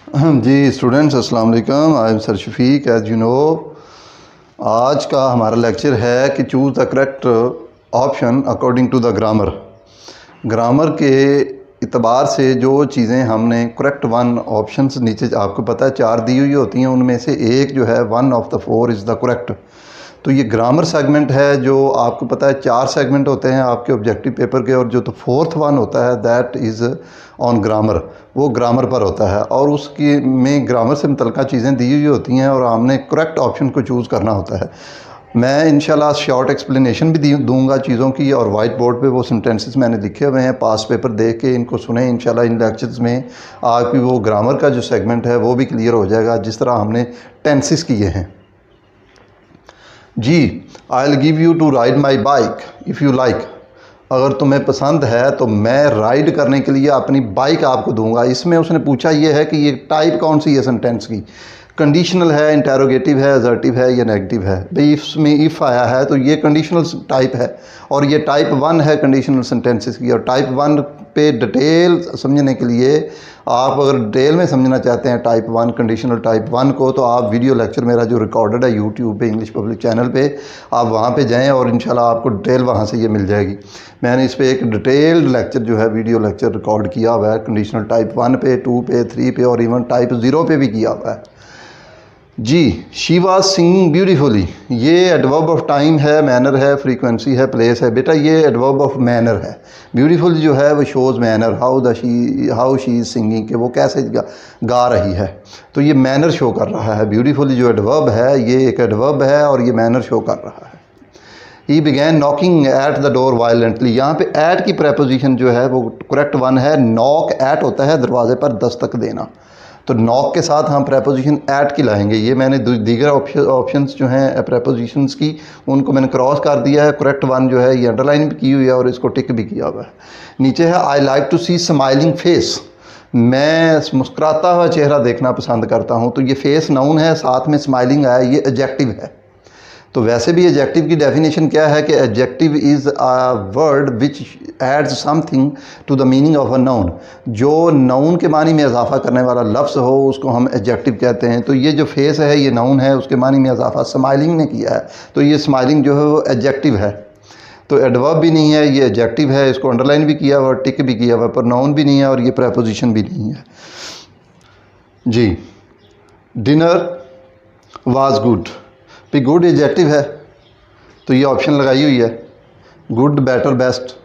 जी students, अस्सलाम वालेकुम। I am sir Shafiq. As you know, आज का हमारा लेक्चर है कि choose the correct option according to the grammar. Grammar के इतबार से जो चीज़ें हमने करेक्ट वन ऑप्शंस नीचे आपको पता है 4 दी हुई होती हैं, उनमें से एक जो है 1 of the 4 is the correct. तो ये ग्रामर सेगमेंट है जो आपको पता है 4 सेगमेंट होते हैं आपके ऑब्जेक्टिव पेपर के, और जो तो 4th वन होता है दैट इज़ ऑन ग्रामर, वो ग्रामर पर होता है और उसकी में ग्रामर से मुतल्लिक़ चीज़ें दी हुई होती हैं और हमने करेक्ट ऑप्शन को चूज़ करना होता है। मैं इंशाल्लाह शॉर्ट एक्सप्लेनेशन भी दूंगा चीज़ों की, और वाइट बोर्ड पे वो सेंटेंसेस मैंने लिखे हुए हैं, पास पेपर देख के इनको सुने। इंशाल्लाह इन लेक्चर्स में आपकी वो ग्रामर का जो सेगमेंट है वो भी क्लियर हो जाएगा, जिस तरह हमने टेंसेस किए हैं। जी, I will give you to ride my bike if you like. अगर तुम्हें पसंद है तो मैं राइड करने के लिए अपनी बाइक आपको दूंगा। इसमें उसने पूछा ये है कि ये टाइप कौन सी है सेंटेंस की, कंडीशनल है, इंटेरोगेटिव है, असर्टिव है या नेगेटिव है। भाई इसमें इफ़ आया है तो ये कंडीशनल टाइप है और ये टाइप 1 है कंडीशनल सेंटेंसेस की। और टाइप 1 पे डिटेल समझने के लिए, आप अगर डिटेल में समझना चाहते हैं टाइप 1 कंडीशनल टाइप 1 को, तो आप वीडियो लेक्चर मेरा जो रिकॉर्डेड है यूट्यूब पे इंग्लिश पब्लिक चैनल पे, आप वहाँ पे जाएं और इंशाल्लाह आपको डिटेल वहाँ से ये मिल जाएगी। मैंने इस पर एक डिटेल्ड लेक्चर जो है वीडियो लेक्चर रिकॉर्ड किया हुआ है कंडीशनल टाइप 1 पे, 2 पे, 3 पे और इवन टाइप 0 पे भी किया हुआ है। जी, शी वाज सिंगिंग ब्यूटीफुली, ये एडवर्ब ऑफ टाइम है, मैनर है, फ्रीक्वेंसी है, प्लेस है। बेटा ये एडवर्ब ऑफ मैनर है। ब्यूटीफुल जो है वो shows manner, how she is singing, कि वो कैसे गा रही है, तो ये मैनर शो कर रहा है। ब्यूटीफुल जो एडवर्ब है ये एक एडवर्ब है और ये मैनर शो कर रहा है। He began knocking at the door violently, यहाँ पे एट की प्रेपोजिशन जो है वो करेक्ट वन है। नॉक एट होता है दरवाजे पर दस्तक देना, तो नॉक के साथ हम प्रेपोजिशन एट की लाएंगे। ये मैंने दीगर ऑप्शंस जो हैं प्रेपोजिशंस की, उनको मैंने क्रॉस कर दिया है। करेक्ट वन जो है ये अंडरलाइन भी की हुई है और इसको टिक भी किया हुआ है। नीचे है I like to see smiling face, मैं मुस्कुराता हुआ चेहरा देखना पसंद करता हूँ। तो ये फेस नाउन है, साथ में स्माइलिंग आया, ये एडजेक्टिव है। तो वैसे भी एडजेक्टिव की डेफिनेशन क्या है कि adjective is a word which adds something to the meaning of a noun. जो नाउन के मानी में इजाफा करने वाला लफ्ज़ हो उसको हम एडजेक्टिव कहते हैं। तो ये जो फेस है ये नाउन है, उसके मानी में इजाफा स्माइलिंग ने किया है, तो ये स्माइलिंग जो है वो एडजेक्टिव है। तो एडवर्ब भी नहीं है, ये एडजेक्टिव है, इसको अंडरलाइन भी किया हुआ और टिक भी किया हुआ, पर नाउन भी नहीं है और ये प्रेपोजिशन भी नहीं है। जी, डिनर वाज गुड, भी गुड एडजेक्टिव है तो ये ऑप्शन लगाई हुई है। गुड, बेटर, बेस्ट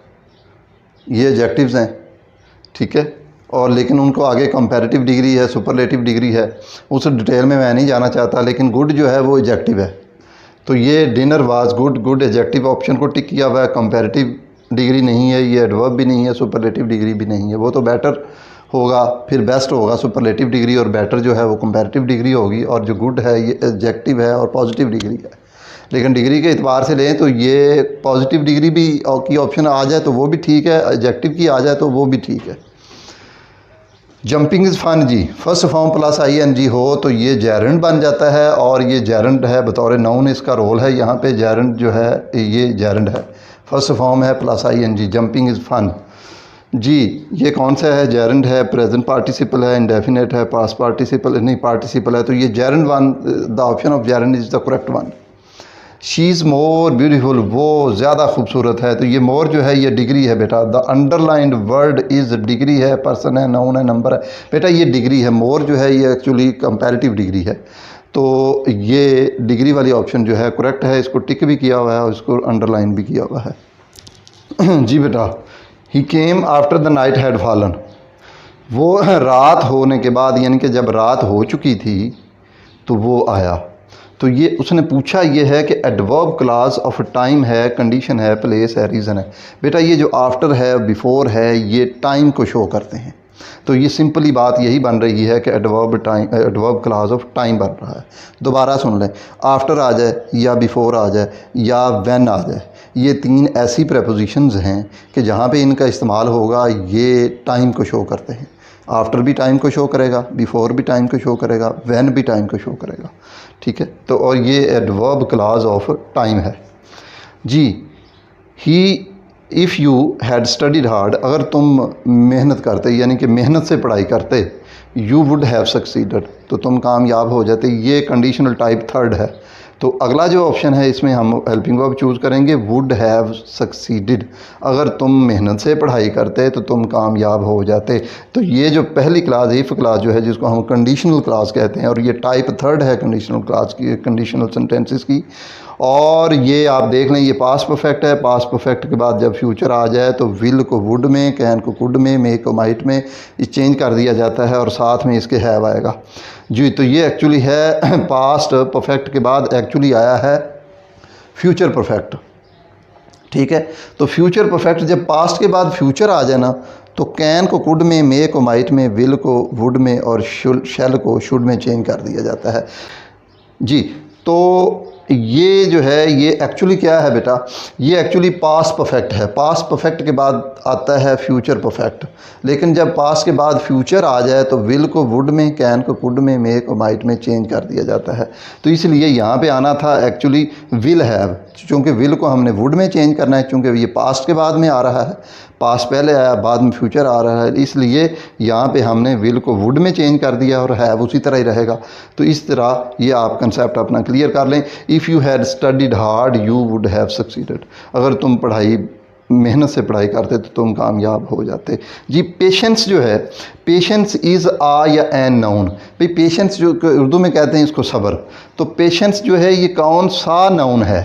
ये एडजेक्टिव्स हैं, ठीक है। और लेकिन उनको आगे कंपैरेटिव डिग्री है, सुपरलेटिव डिग्री है, उस डिटेल में मैं नहीं जाना चाहता, लेकिन गुड जो है वो एडजेक्टिव है। तो ये dinner was good, good adjective option को टिक किया हुआ है। कंपैरेटिव डिग्री नहीं है, ये एडवर्ब भी नहीं है, सुपरलेटिव डिग्री भी नहीं है। वो तो बेटर होगा, फिर बेस्ट होगा सुपरलेटिव डिग्री, और बेटर जो है वो कंपैरेटिव डिग्री होगी, और जो गुड है ये एडजेक्टिव है और पॉजिटिव डिग्री है। लेकिन डिग्री के एतबार से लें तो ये पॉजिटिव डिग्री भी की ऑप्शन आ जाए तो वो भी ठीक है, एडजेक्टिव की आ जाए तो वो भी ठीक है। जंपिंग इज़ फन, जी फर्स्ट फॉर्म प्लस ING हो तो ये जेरेंड बन जाता है, और ये जेरेंड है बतौर नाउन, इसका रोल है यहाँ पे। जेरेंड जो है ये जेरेंड है, फर्स्ट फॉर्म है plus ING। Jumping is fun, जी ये कौन सा है? जेरेंड है, प्रेजेंट पार्टिसिपल है, इंडेफिनेट है, पास्ट पार्टिसिपल नहीं, पार्टिसिपल है। तो ये gerund one, the option of gerund is the correct one. She is more beautiful, वो ज़्यादा खूबसूरत है, तो ये मोर जो है ये डिग्री है बेटा। The underlined word is degree है, पर्सन है, नाउन है, नंबर है, बेटा ये डिग्री है। मोर जो है ये एक्चुअली कंपैरेटिव डिग्री है, तो ये डिग्री वाली ऑप्शन जो है करेक्ट है। इसको टिक भी किया हुआ है और इसको अंडरलाइन भी किया हुआ है। जी बेटा, he came after the night had fallen, वो रात होने के बाद, यानी कि जब रात हो चुकी थी तो वो आया। तो ये उसने पूछा ये है कि एडवर्ब क्लास ऑफ टाइम है, कंडीशन है, प्लेस है, रीज़न है। बेटा ये जो आफ्टर है, बिफोर है, ये टाइम को शो करते हैं। तो ये सिंपली बात यही बन रही है कि एडवर्ब क्लास ऑफ टाइम बन रहा है। दोबारा सुन लें, आफ्टर आ जाए या बिफोर आ जाए या व्हेन आ जाए, ये 3 ऐसी प्रेपोजिशंस हैं कि जहाँ पे इनका इस्तेमाल होगा ये टाइम को शो करते हैं। आफ्टर भी टाइम को शो करेगा, बिफोर भी टाइम को शो करेगा, व्हेन भी टाइम को शो करेगा, ठीक है। तो और ये एडवर्ब क्लास ऑफ टाइम है। जी, he if you had studied hard, अगर तुम मेहनत करते, यानी कि मेहनत से पढ़ाई करते, यू वुड हैव सक्सीडेड, तो तुम कामयाब हो जाते। ये कंडीशनल टाइप थर्ड है। तो अगला जो ऑप्शन है इसमें हम हेल्पिंग वर्ब चूज़ करेंगे, वुड हैव सक्सीडेड। अगर तुम मेहनत से पढ़ाई करते तो तुम कामयाब हो जाते। तो ये जो पहली क्लास इफ़ क्लास जो है जिसको हम कंडीशनल क्लास कहते हैं, और ये टाइप थर्ड है कंडीशनल क्लास की, कंडीशनल सेंटेंसेस की। और ये आप देख लें, ये पास्ट परफेक्ट है। पास्ट परफेक्ट के बाद जब फ्यूचर आ जाए तो विल को वुड में, कैन को कुड में, मे को माइट में चेंज कर दिया जाता है और साथ में इसके हैव आएगा जी। तो ये एक्चुअली है पास्ट परफेक्ट के बाद एक्चुअली आया है फ्यूचर परफेक्ट। ठीक है, तो फ्यूचर परफेक्ट जब पास्ट के बाद फ्यूचर आ जाए ना, तो कैन को कुड में, मे को माइट में, विल को वुड में और शैल को शुड में चेंज कर दिया जाता है जी। तो ये जो है ये एक्चुअली क्या है बेटा, ये एक्चुअली पास्ट परफेक्ट है। पास्ट परफेक्ट के बाद आता है फ्यूचर परफेक्ट। लेकिन जब पास्ट के बाद फ्यूचर आ जाए तो विल को वुड में, कैन को कुड में, मे को माइट में चेंज कर दिया जाता है। तो इसलिए यहाँ पे आना था एक्चुअली विल हैव, चूँकि विल को हमने वुड में चेंज करना है, चूँकि ये पास्ट के बाद में आ रहा है, पास्ट पहले आया बाद में फ्यूचर आ रहा है, इसलिए यहाँ पे हमने विल को वुड में चेंज कर दिया और हैव उसी तरह ही रहेगा। तो इस तरह ये आप कंसेप्ट अपना क्लियर कर लें। If you had studied hard you would have succeeded. अगर तुम मेहनत से पढ़ाई करते तो तुम कामयाब हो जाते जी। पेशेंस जो है, पेशेंस इज़ आ या एन नाउन। भाई पेशेंस जो उर्दू में कहते हैं इसको सब्र, तो पेशेंस जो है ये कौन सा नाउन है?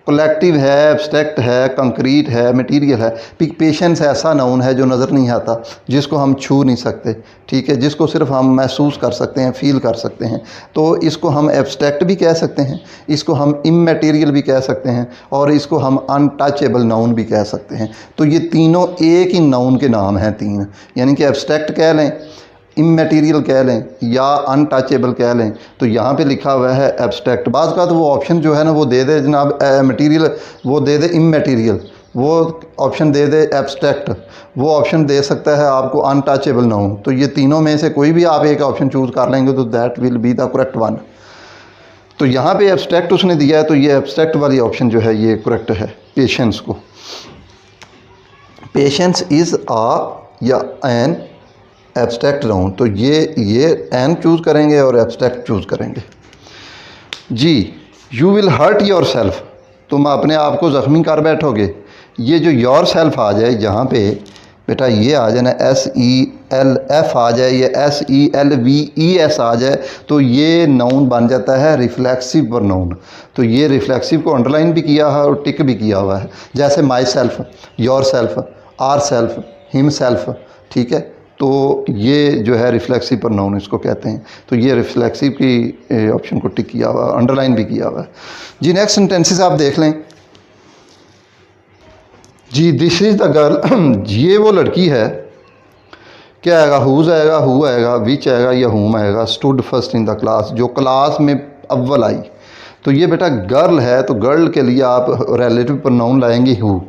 कलेक्टिव है, एब्स्ट्रैक्ट है, कंक्रीट है, मटेरियल है। पेशेंस ऐसा नाउन है जो नज़र नहीं आता, जिसको हम छू नहीं सकते, ठीक है, जिसको सिर्फ हम महसूस कर सकते हैं, फील कर सकते हैं। तो इसको हम एब्स्ट्रैक्ट भी कह सकते हैं, इसको हम इमैटेरियल भी कह सकते हैं, और इसको हम अनटचेबल नाउन भी कह सकते हैं। तो ये तीनों एक ही नाउन के नाम हैं तीन, यानी कि एब्स्ट्रैक्ट कह लें, इमैटेरियल कह लें या अनटचेबल कह लें। तो यहाँ पे लिखा हुआ है एब्स्ट्रैक्ट। बाज़ का तो वो ऑप्शन जो है ना वो दे दे जनाब मटेरियल, वो दे दे इमैटेरियल, वो ऑप्शन दे दे एब्स्ट्रैक्ट, वो ऑप्शन दे सकता है आपको अनटचेबल नाउन। तो ये तीनों में से कोई भी आप एक ऑप्शन चूज़ कर लेंगे तो that will be the correct one. तो यहाँ पे एब्स्ट्रैक्ट उसने दिया है, तो ये एब्स्ट्रैक्ट वाली ऑप्शन जो है ये करेक्ट है। पेशेंस को, पेशेंस इज़ आ या एन एब्स्ट्रैक्ट नाउन, तो ये एन चूज़ करेंगे और एब्स्ट्रैक्ट चूज़ करेंगे जी। You will hurt yourself, तुम अपने आप को ज़ख्मी कर बैठोगे। ये जो योर सेल्फ आ जाए यहाँ पे बेटा, ये आ जाए ना SELF आ जाए, ये SELVES आ जाए, तो ये नाउन बन जाता है रिफ्लेक्सिव प्रोनाउन। तो ये रिफ्लेक्सिव को अंडरलाइन भी किया है और टिक भी किया हुआ है, जैसे myself, yourself, ourself, himself, ठीक है। तो ये जो है रिफ्लेक्सिव प्रोनाउन इसको कहते हैं। तो ये रिफ्लेक्सिव की ऑप्शन को टिक किया हुआ, अंडरलाइन भी किया हुआ है जी। नेक्स्ट सेंटेंसेस आप देख लें जी। दिस इज़ द गर्ल, ये वो लड़की है। क्या आएगा? हुज आएगा, हु आएगा, विच आएगा या हुम आएगा। Stood first in the class, जो क्लास में अव्वल आई। तो ये बेटा गर्ल है, तो गर्ल के लिए आप रिलेटिव प्रोनाउन लाएंगे हु।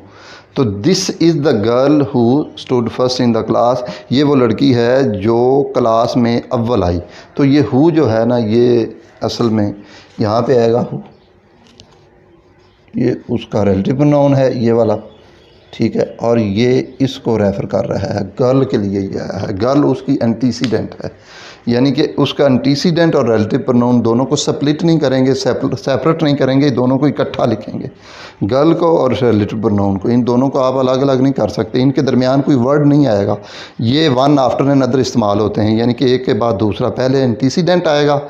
तो this is the girl who stood first in the class, ये वो लड़की है जो क्लास में अव्वल आई। तो ये हु जो है ना ये असल में यहाँ पे आएगा हु, ये उसका रिलेटिव प्रोनाउन है ये वाला, ठीक है। और ये इसको रेफ़र कर रहा है, गर्ल के लिए ये आया है। गर्ल उसकी एंटीसीडेंट है, यानी कि उसका एंटीसीडेंट और रिलेटिव प्रोनाउन दोनों को स्प्लिट नहीं करेंगे, सेपरेट नहीं करेंगे, दोनों को इकट्ठा लिखेंगे। गर्ल को और रिलेटिव प्रोनाउन को, इन दोनों को आप अलग अलग नहीं कर सकते, इनके दरमियान कोई वर्ड नहीं आएगा। ये वन आफ्टर अनदर इस्तेमाल होते हैं, यानी कि एक के बाद दूसरा। पहले एंटीसीडेंट आएगा,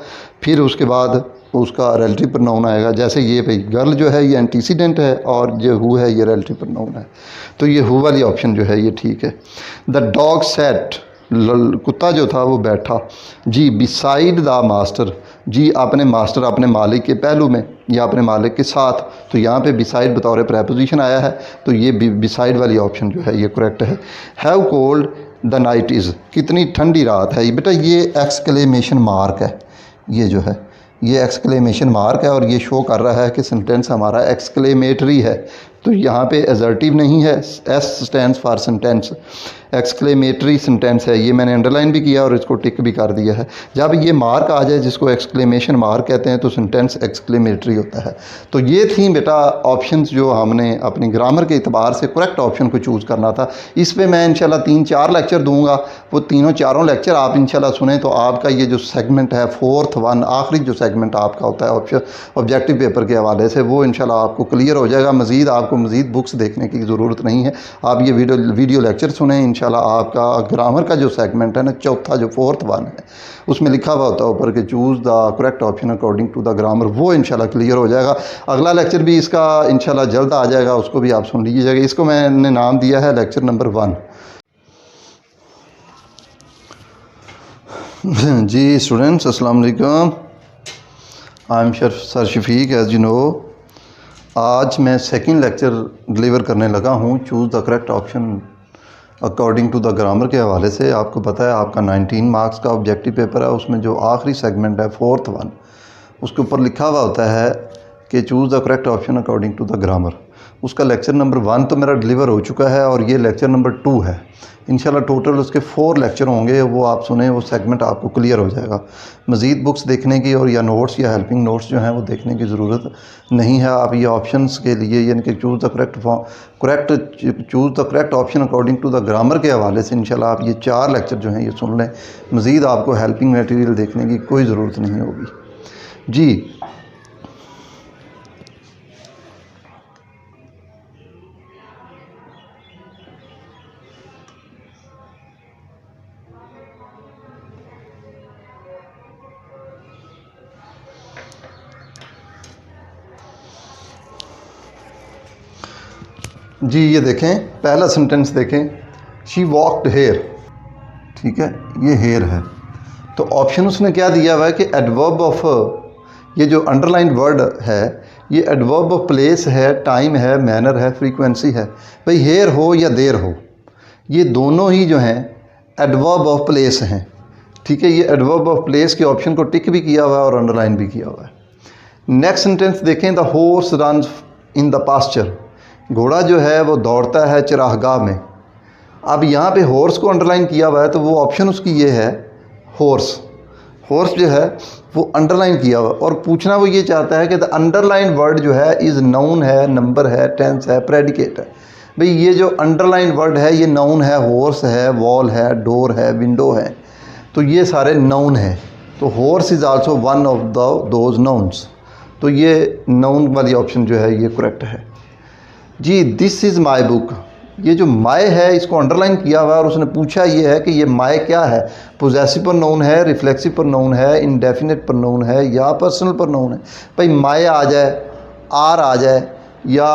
फिर उसके बाद उसका रिलेटिव प्रोनाउन आएगा। जैसे ये भाई गर्ल जो है ये एंटीसीडेंट है और जो हु है ये रिलेटिव प्रोनाउन है। तो ये हु वाली ऑप्शन जो है ये ठीक है। द डॉग सेट, कुत्ता जो था वो बैठा जी बिसाइड द मास्टर, जी अपने मास्टर, अपने मालिक के पहलू में या अपने मालिक के साथ। तो यहाँ पे बिसाइड बतौर प्रेपोजिशन आया है, तो ये बिसाइड वाली ऑप्शन जो है ये करेक्ट है। Have cold the night is, कितनी ठंडी रात है। बेटा ये एक्सक्लेमेशन मार्क है, ये जो है ये एक्सक्लेमेशन मार्क है और ये शो कर रहा है कि सेंटेंस हमारा एक्सक्लेमेटरी है। तो यहाँ पे असर्टिव नहीं है, S stands for sentence. Exclamatory sentence है, ये मैंने अंडरलाइन भी किया और इसको टिक भी कर दिया है। जब ये मार्क आ जाए जिसको एक्सक्लेमेशन मार्क कहते हैं तो सेंटेंस एक्सक्लेमेटरी होता है। तो ये थी बेटा ऑप्शंस जो हमने अपनी ग्रामर के अतबार से करेक्ट ऑप्शन को चूज़ करना था। इस पर मैं इंशाल्लाह 3-4 लेक्चर दूंगा, वो चारों लेक्चर आप इंशाल्लाह सुने तो आपका ये जो सेगमेंट है 4th 1 आखिरी जो सेगमेंट आपका होता है ऑप्शन ऑब्जेक्टिव पेपर के हवाले से, वो इंशाल्लाह आपको क्लियर हो जाएगा। मज़ीद आपको मज़ीद बुक्स देखने की ज़रूरत नहीं है, आप ये वीडियो लेक्चर सुने, इंशाल्लाह आपका ग्रामर का जो सेगमेंट है ना चौथा जो 4th 1 है उसमें लिखा हुआ होता है ऊपर कि choose the correct option according to the grammar, वो इंशाल्लाह क्लियर हो जाएगा। अगला लेक्चर भी इसका इंशाल्लाह जल्द आ जाएगा, उसको भी आप सुन लीजिएगा। इसको मैंने नाम दिया है लेक्चर नंबर 1। जी स्टूडेंट्स, अस्सलाम वालेकुम, I am sir Shafiq. As you know, आज मैं सेकंड लेक्चर डिलीवर करने लगा हूँ choose the correct option according to the grammar के हवाले से। आपको पता है आपका 19 मार्क्स का ऑब्जेक्टिव पेपर है, उसमें जो आखिरी सेगमेंट है 4th 1 उसके ऊपर लिखा हुआ होता है कि choose the correct option according to the grammar. उसका लेक्चर नंबर 1 तो मेरा डिलीवर हो चुका है और ये लेक्चर नंबर 2 है। इंशाल्लाह टोटल उसके 4 लेक्चर होंगे, वो आप सुने, वो सेगमेंट आपको क्लियर हो जाएगा। मज़ीद बुक्स देखने की और या नोट्स या हेल्पिंग नोट्स जो हैं वो देखने की ज़रूरत नहीं है। आप ये ऑप्शंस के लिए यानी कि choose the correct option according to the grammar के हवाले से इंशाल्लाह आप ये 4 लेक्चर जो हैं ये सुन लें। मज़ीद आपको हेल्पिंग मटेरियल देखने की कोई ज़रूरत नहीं होगी। जी जी ये देखें, पहला सेंटेंस देखें, शी वॉकड हेयर, ठीक है, ये हेयर है। तो ऑप्शन उसने क्या दिया हुआ है कि एडवर्ब ऑफ, ये जो अंडरलाइन वर्ड है ये एडवर्ब ऑफ प्लेस है, टाइम है, मैनर है, फ्रीक्वेंसी है। भाई हेयर हो या देर हो, ये दोनों ही जो हैं एडवर्ब ऑफ प्लेस हैं, ठीक है। ये एडवर्ब ऑफ प्लेस के ऑप्शन को टिक भी किया हुआ है और अंडरलाइन भी किया हुआ है। नेक्स्ट सेंटेंस देखें, the horse runs in the pasture, घोड़ा जो है वो दौड़ता है चरागाह में। अब यहाँ पे हॉर्स को अंडरलाइन किया हुआ है तो वो ऑप्शन उसकी ये है हॉर्स, हॉर्स जो है वो अंडरलाइन किया हुआ और पूछना वो ये चाहता है कि द अंडरलाइन वर्ड जो है इज़ नाउन है, नंबर है, टेंस है, प्रेडिकेट है। भाई ये जो अंडरलाइन वर्ड है ये नाउन है, हॉर्स है, वॉल है, डोर है, विंडो है, तो ये सारे नाउन है। तो horse is also one of those nouns, तो ये नाउन वाली ऑप्शन जो है ये करेक्ट है। जी दिस इज़ माई बुक, ये जो माय है इसको अंडरलाइन किया हुआ है और उसने पूछा ये है कि ये माय क्या है, पोजेसिव प्रोनाउन है, रिफ्लेक्सिव प्रोनाउन है, इंडेफिनिट प्रोनाउन है या पर्सनल प्रोनाउन है। भाई माय आ जाए, आर आ जाए या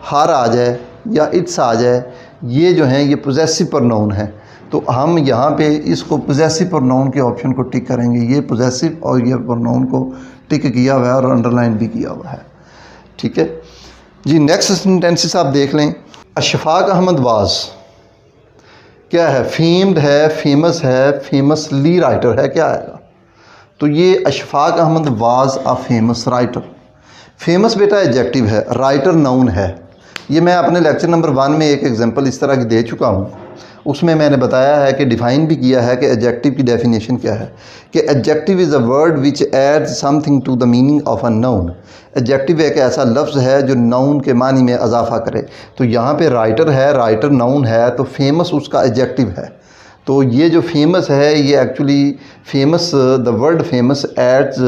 हर आ जाए या इट्स आ जाए, ये जो हैं ये पोजेसिव प्रोनाउन है। तो हम यहाँ पे इसको पोजेसिव प्रोनाउन के ऑप्शन को टिक करेंगे। ये पोजेसिव और ये प्रोनाउन को टिक किया हुआ है और अंडरलाइन भी किया हुआ है, ठीक है जी। नेक्स्ट सेंटेंसेस आप देख लें, अशफाक अहमद वाज क्या है, फेम्ड है, फेमस है, फेमसली राइटर है, क्या आएगा? तो ये Ashfaq Ahmed was a famous writer. Famous बेटा एडजेक्टिव है, राइटर नाउन है। ये मैं अपने लेक्चर नंबर 1 में एक एग्जांपल इस तरह की दे चुका हूँ, उसमें मैंने बताया है कि डिफ़ाइन भी किया है कि एडजेक्टिव की डेफिनेशन क्या है, कि adjective is a word which adds something to the meaning of a noun. Adjective एक ऐसा लफ्ज़ है जो नाउन के मानी में इजाफा करे। तो यहाँ पे राइटर है, राइटर नाउन है, तो फेमस उसका एडजेक्टिव है। तो ये जो फेमस है ये actually famous, the word famous adds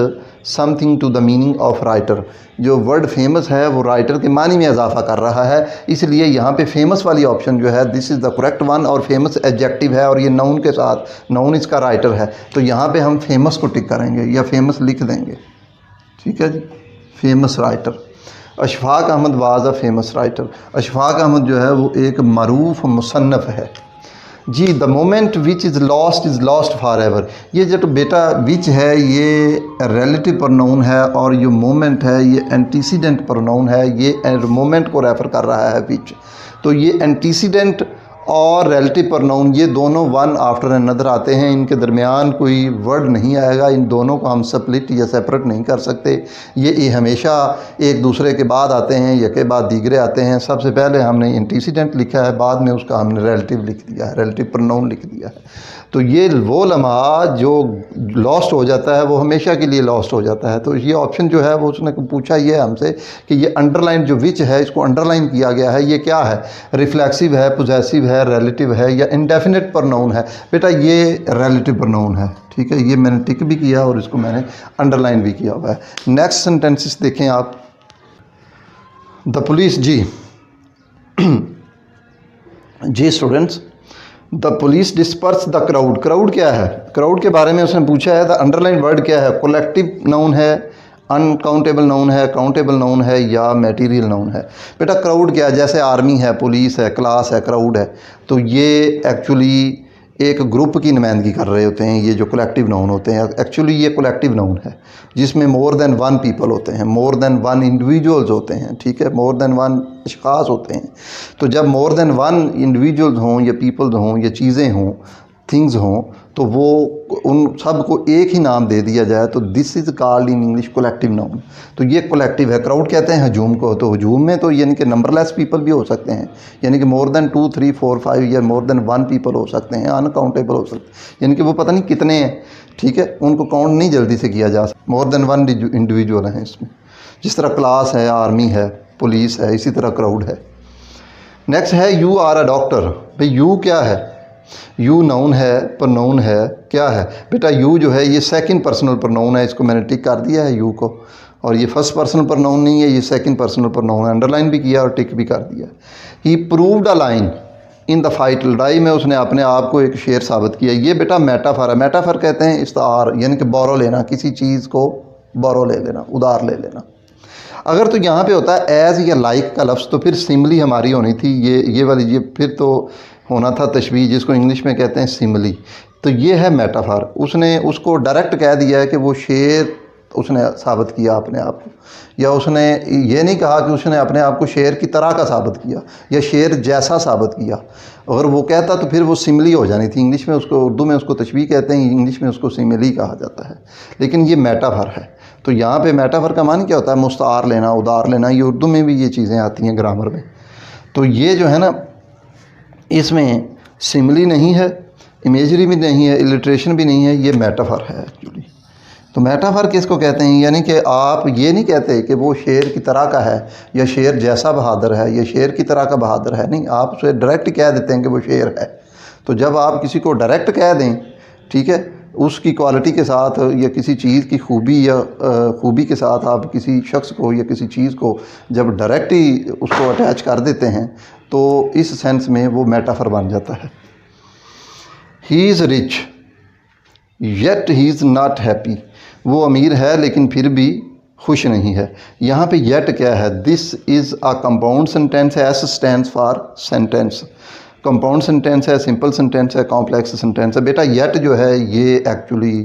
something to the meaning of writer. जो वर्ड फेमस है वो राइटर के मानी में इजाफा कर रहा है, इसलिए यहाँ पे फेमस वाली ऑप्शन जो है this is the correct one. और फेमस एडजेक्टिव है और ये नाउन के साथ, नाउन इसका राइटर है, तो यहाँ पे हम फेमस को टिक करेंगे या फेमस लिख देंगे, ठीक है जी। Famous writer, Ashfaq Ahmed was a famous writer. Ashfaq Ahmed जो है वो एक मरूफ मुसन्नफ़ है जी। The moment which is lost forever, ये जो बेटा विच है ये रिलेटिव प्रोनाउन है और ये मोमेंट है ये एंटीसीडेंट प्रोनाउन है, ये मोमेंट को रेफ़र कर रहा है विच। तो ये एंटीसीडेंट और रिलेटिव प्रोनाउन, ये दोनों वन आफ्टर अनदर आते हैं, इनके दरमियान कोई वर्ड नहीं आएगा, इन दोनों को हम स्प्लिट या सेपरेट नहीं कर सकते। ये हमेशा एक दूसरे के बाद आते हैं, या के बाद दीगरे आते हैं। सबसे पहले हमने एंटीसीडेंट लिखा है, बाद में उसका हमने रिलेटिव लिख दिया है, रिलेटिव प्रोनाउन लिख दिया है। तो ये वो लम्हा जो लॉस्ट हो जाता है वो हमेशा के लिए लॉस्ट हो जाता है। तो ये ऑप्शन जो है वो उसने पूछा ये हमसे कि ये अंडरलाइन जो विच है, इसको अंडरलाइन किया गया है, ये क्या है? रिफ्लेक्सिव है, पोजेसिव है, रिलेटिव है, या इंडेफिनिट प्रोनाउन है? बेटा ये रिलेटिव प्रोनाउन है, ठीक है। ये मैंने टिक भी किया और इसको मैंने अंडरलाइन भी किया हुआ है। नेक्स्ट सेंटेंसेस देखें आप। द पुलिस, जी students, the police disperse the crowd. Crowd क्या है? क्राउड के बारे में उसने पूछा है। द अंडरलाइन वर्ड क्या है? कलेक्टिव नाउन है, अनकाउंटेबल नाउन है, काउंटेबल नाउन है, या मटेरियल नाउन है? बेटा क्राउड क्या है? जैसे आर्मी है, पुलिस है, क्लास है, क्राउड है, तो ये एक्चुअली एक ग्रुप की नुमाइंदगी कर रहे होते हैं। ये जो कलेक्टिव नाउन होते हैं, एक्चुअली ये कलेक्टिव नाउन है जिसमें मोर देन वन पीपल होते हैं, मोर देन वन इंडिविजुअल्स होते हैं, ठीक है, मोर देन वन अशखास होते हैं। तो जब मोर देन वन इंडिविजुअल्स हों या पीपल्स हों या चीज़ें हों, थिंग्स हों, तो वो उन सब को एक ही नाम दे दिया जाए तो this is called in English collective noun. तो ये कलेक्टिव है। क्राउड कहते हैं हजूम को। तो हजूम में तो यानी कि नंबरलेस पीपल भी हो सकते हैं, यानी कि मोर देन 2, 3, 4, 5 या मोर देन वन पीपल हो सकते हैं, अनकाउंटेबल हो सकते हैं, यानी कि वो पता नहीं कितने हैं, ठीक है, उनको काउंट नहीं जल्दी से किया जा सकता। मोर देन वन इंडिविजुअल हैं इसमें। जिस तरह क्लास है, आर्मी है, पुलिस है, इसी तरह क्राउड है। नेक्स्ट है यू आर अ डॉक्टर। भाई यू क्या है? यू नाउन है, प्रोनाउन है, क्या है? बेटा यू जो है ये सेकंड पर्सनल प्रोनाउन है, इसको मैंने टिक कर दिया है यू को। और ये फर्स्ट पर्सनल प्रोनाउन नहीं है, ये सेकंड पर्सनल प्रोनाउन है। अंडरलाइन भी किया और टिक भी कर दिया। He proved a line in the fight. लड़ाई में उसने अपने आप को एक शेर साबित किया। ये बेटा मेटाफर है। मेटाफर कहते हैं इस्तार, यानी कि बोरो लेना, किसी चीज़ को बोरो ले लेना, उधार ले लेना। अगर तो यहाँ पे होता है एज या लाइक का लफ्ज़, तो फिर सिमली हमारी होनी थी, ये वाली, ये फिर तो होना था तशबीह, जिसको इंग्लिश में कहते हैं सिमली। तो ये है मेटाफर। उसने उसको डायरेक्ट कह दिया है कि वो शेर उसने साबित किया अपने आप को, या उसने ये नहीं कहा कि उसने अपने आप को शेर की तरह का साबित किया या शेर जैसा साबित किया। अगर वो कहता तो फिर वो सिमली हो जानी थी। इंग्लिश में उसको, उर्दू में उसको तशबीह कहते हैं, इंग्लिश में उसको सिमली कहा जाता है, लेकिन ये मेटाफर है। तो यहाँ पे मेटाफर का मान क्या होता है? मुस्तार लेना, उधार लेना। ये उर्दू में भी ये चीज़ें आती हैं ग्रामर में। तो ये जो है ना, इसमें सिमली नहीं है, इमेजरी भी नहीं है, इलिट्रेशन भी नहीं है, ये मेटाफर है एक्चुअली। तो मेटाफर किसको कहते हैं? यानी कि आप ये नहीं कहते कि वो शेर की तरह का है या शेर जैसा बहादुर है या शेर की तरह का बहादुर है, नहीं, आप उसे डायरेक्ट कह देते हैं कि वो शेर है। तो जब आप किसी को डायरेक्ट कह दें, ठीक है, उसकी क्वालिटी के साथ या किसी चीज़ की खूबी या खूबी के साथ आप किसी शख्स को या किसी चीज़ को जब डायरेक्ट ही उसको अटैच कर देते हैं, तो इस सेंस में वो मेटाफर बन जाता है। He is rich yet he is not happy. वो अमीर है लेकिन फिर भी खुश नहीं है। यहाँ पे येट क्या है? This is a compound sentence है। S stands for sentence. Compound sentence है, सिंपल सेंटेंस है, कॉम्प्लेक्स सेंटेंस है। बेटा येट जो है ये एक्चुअली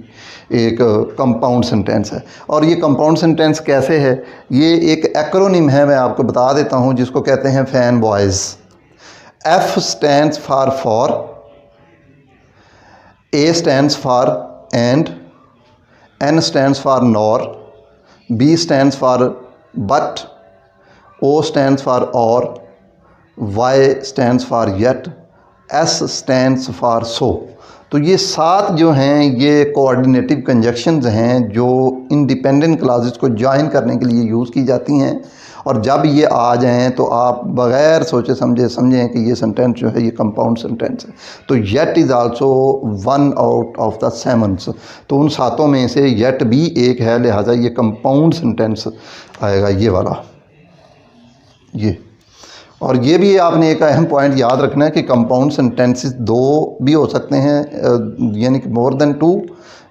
एक कंपाउंड सेंटेंस है। और ये कंपाउंड सेंटेंस कैसे है? ये एक एक्रोनिम है, मैं आपको बता देता हूँ, जिसको कहते हैं FANBOYS. F stands for, A stands for and, N stands for nor, B stands for but, O stands for or, Y stands for yet, S stands for so. तो ये 7 जो हैं ये कोऑर्डिनेटिव कंजक्शंस हैं जो independent classes को join करने के लिए यूज़ की जाती हैं। और जब ये आ जाएं तो आप बग़ैर सोचे समझें कि ये सेंटेंस जो है ये कंपाउंड सेंटेंस है। तो yet is also one out of the 7। तो उन 7 में से येट भी एक है, लिहाजा ये कंपाउंड सेंटेंस आएगा, ये वाला, ये। और ये भी आपने एक अहम पॉइंट याद रखना है कि कंपाउंड सेंटेंसेस 2 भी हो सकते हैं, यानी कि मोर देन 2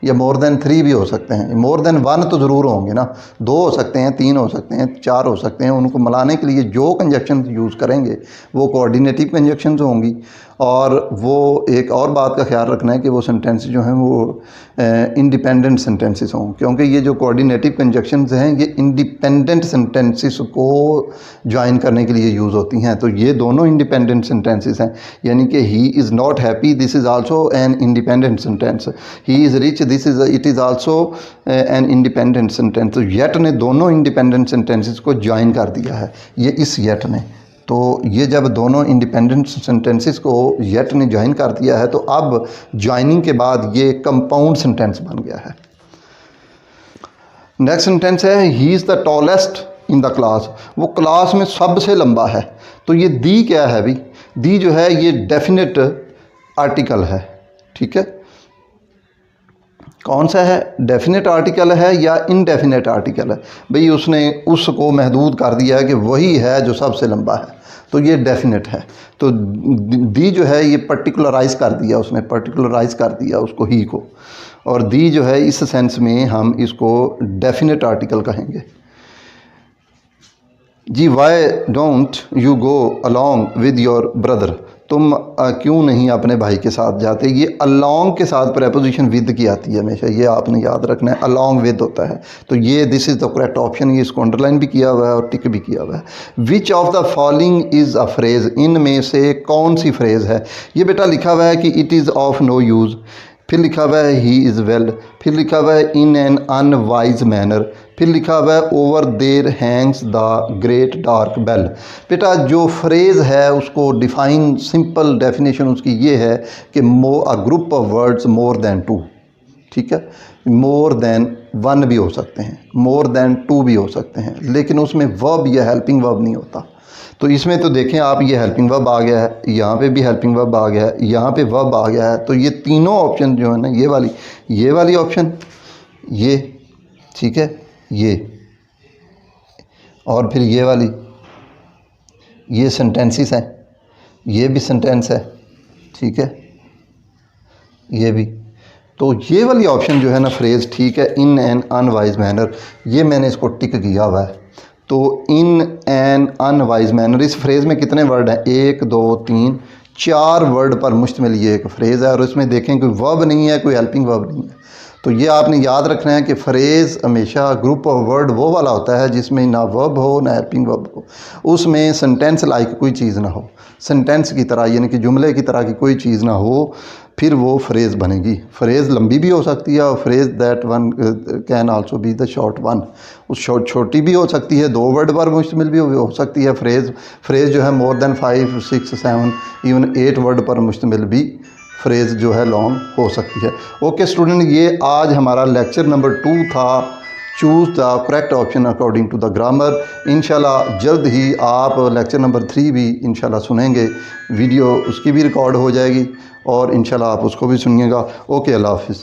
या मोर देन 3 भी हो सकते हैं। मोर देन 1 तो ज़रूर होंगे ना, 2 हो सकते हैं, 3 हो सकते हैं, 4 हो सकते हैं। उनको मिलाने के लिए जो कंजक्शन यूज़ करेंगे वो कोऑर्डिनेटिव कंजक्शंस होंगी। और वो एक और बात का ख्याल रखना है कि वो सेंटेंस जो हैं वो इंडिपेंडेंट सेंटेंसेस हों, क्योंकि ये जो कोऑर्डिनेटिव कंजक्शंस हैं ये इंडिपेंडेंट सेंटेंसेस को ज्वाइन करने के लिए यूज़ होती हैं। तो ये दोनों इंडिपेंडेंट सेंटेंसेस हैं, यानी कि he is not happy, this is also an independent sentence. He is rich, this is it is also an independent sentence. तो येट ने दोनों इंडिपेंडेंट सेंटेंसेस को ज्वाइन कर दिया है, ये इस येट ने। तो ये जब दोनों इंडिपेंडेंट सेंटेंसेस को येट ने ज्वाइन कर दिया है तो अब ज्वाइनिंग के बाद ये कंपाउंड सेंटेंस बन गया है। नेक्स्ट सेंटेंस है he is the tallest in the class, वो क्लास में सबसे लंबा है। तो ये दी क्या है भाई, दी जो है ये डेफिनेट आर्टिकल है, ठीक है। कौन सा है, डेफिनेट आर्टिकल है या इनडेफिनेट आर्टिकल है? भाई उसने उसको महदूद कर दिया है कि वही है जो सबसे लंबा है, तो ये डेफिनेट है। तो दी जो है ये पर्टिकुलराइज कर दिया, उसने पर्टिकुलराइज कर दिया उसको ही को, और दी जो है इस सेंस में हम इसको डेफिनेट आर्टिकल कहेंगे। जी why don't you go along with your brother, तुम क्यों नहीं अपने भाई के साथ जाते? ये अलॉन्ग के साथ प्रेपोजिशन विद की आती है हमेशा, ये आपने याद रखना है, अलॉन्ग विद होता है। तो ये this is the correct option, ये इसको अंडरलाइन भी किया हुआ है और टिक भी किया हुआ है। Which of the following is a phrase, इनमें से कौन सी फ्रेज़ है? ये बेटा लिखा हुआ है कि it is of no use, फिर लिखा हुआ है ही इज़ वेल, फिर लिखा हुआ है इन एन अनवाइज मैनर, फिर लिखा हुआ है over there hangs the great dark bell. बेटा जो फ्रेज़ है उसको डिफ़ाइन, सिंपल डेफिनेशन उसकी ये है कि a group of words more than two, ठीक है। मोर देन वन भी हो सकते हैं, मोर देन टू भी हो सकते हैं, लेकिन उसमें वर्ब या हेल्पिंग वर्ब नहीं होता। तो इसमें तो देखें आप, ये हेल्पिंग वर्ब आ गया है, यहाँ पे भी हेल्पिंग वर्ब आ गया है, यहाँ पे वर्ब आ गया है। तो ये तीनों ऑप्शन जो है ना, ये वाली ऑप्शन, ये ठीक है, ये और फिर ये वाली, ये सेंटेंसेस हैं, ये भी सेंटेंस है, ठीक है, ये भी। तो ये वाली ऑप्शन जो है ना फ्रेज़, ठीक है, इन एन अनवाइज मैनर, ये मैंने इसको टिक किया हुआ है। तो इन एन अनवाइज मैनर, इस फ्रेज़ में कितने वर्ड हैं? 1 2 3 4 वर्ड पर मुश्तमिल ये एक फ्रेज़ है, और इसमें देखें कोई वर्ब नहीं है, कोई हेल्पिंग वर्ब नहीं है। तो ये आपने याद रखना है कि फ्रेज़ हमेशा ग्रुप ऑफ वर्ड वो वाला होता है जिसमें ना वर्ब हो ना हेल्पिंग वर्ब हो, उसमें सेंटेंस लाइक कोई चीज़ ना हो, सेंटेंस की तरह यानी कि जुमले की तरह की कोई चीज़ ना हो, फिर वो फ्रेज़ बनेगी। फ्रेज़ लंबी भी हो सकती है, और phrase that one can also be the short one, उस छोटी भी हो सकती है, 2 वर्ड पर मुश्तमिल भी हो सकती है। फ्रेज़ जो है मोर देन 5 6 7 इवन 8 वर्ड पर मुश्तमिल भी फ्रेज़ जो है लॉन्ग हो सकती है। ओके स्टूडेंट, ये आज हमारा लेक्चर नंबर 2 था, choose the correct option according to the grammar. इंशाल्लाह जल्द ही आप लेक्चर नंबर 3 भी इंशाल्लाह सुनेंगे, वीडियो उसकी भी रिकॉर्ड हो जाएगी और इंशाल्लाह आप उसको भी सुनिएगा। ओके, अल्लाह हाफिज़।